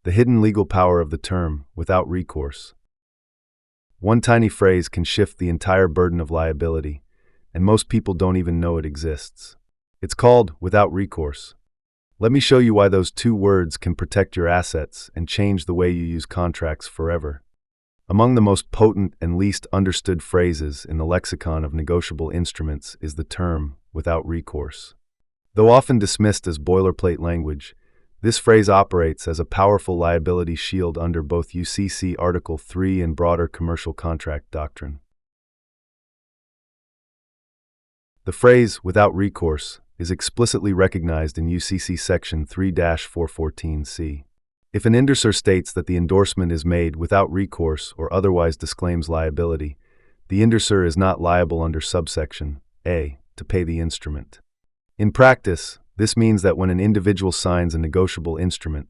The hidden legal power of the term, without recourse. One tiny phrase can shift the entire burden of liability, and most people don't even know it exists. It's called without recourse. Let me show you why those two words can protect your assets and change the way you use contracts forever. Among the most potent and least understood phrases in the lexicon of negotiable instruments is the term without recourse. Though often dismissed as boilerplate language, this phrase operates as a powerful liability shield under both UCC Article 3 and broader commercial contract doctrine. The phrase without recourse is explicitly recognized in UCC Section 3-414C. If an endorser states that the endorsement is made without recourse or otherwise disclaims liability, the endorser is not liable under subsection A to pay the instrument. In practice, this means that when an individual signs a negotiable instrument,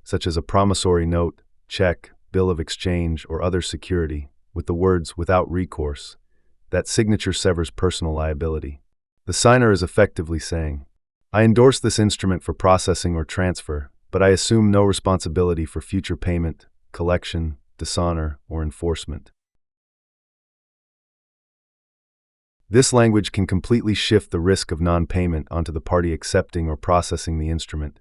such as a promissory note, check, bill of exchange, or other security, with the words without recourse, that signature severs personal liability. The signer is effectively saying, I endorse this instrument for processing or transfer, but I assume no responsibility for future payment, collection, dishonor, or enforcement. This language can completely shift the risk of non-payment onto the party accepting or processing the instrument,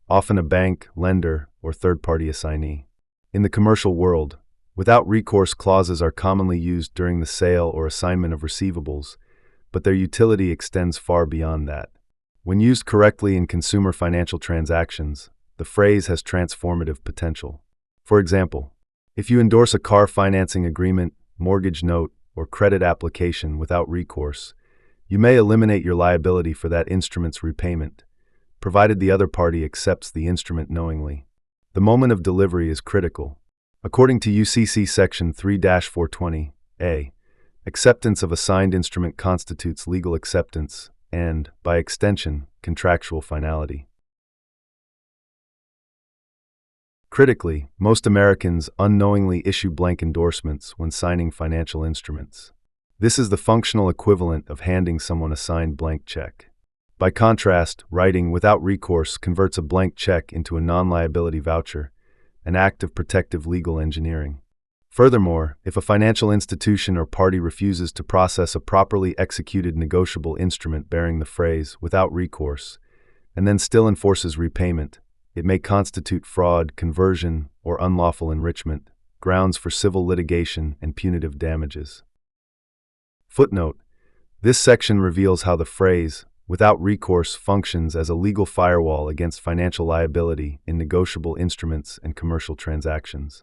often a bank, lender, or third-party assignee. In the commercial world, without recourse clauses are commonly used during the sale or assignment of receivables, but their utility extends far beyond that. When used correctly in consumer financial transactions, the phrase has transformative potential. For example, if you endorse a car financing agreement, mortgage note, or credit application without recourse, you may eliminate your liability for that instrument's repayment, provided the other party accepts the instrument knowingly. The moment of delivery is critical. According to UCC Section 3-420A, acceptance of a signed instrument constitutes legal acceptance and, by extension, contractual finality. Critically, most Americans unknowingly issue blank endorsements when signing financial instruments. This is the functional equivalent of handing someone a signed blank check. By contrast, writing without recourse converts a blank check into a non-liability voucher, an act of protective legal engineering. Furthermore, if a financial institution or party refuses to process a properly executed negotiable instrument bearing the phrase without recourse, and then still enforces repayment, it may constitute fraud, conversion, or unlawful enrichment, grounds for civil litigation and punitive damages. Footnote: this section reveals how the phrase, without recourse, functions as a legal firewall against financial liability in negotiable instruments and commercial transactions.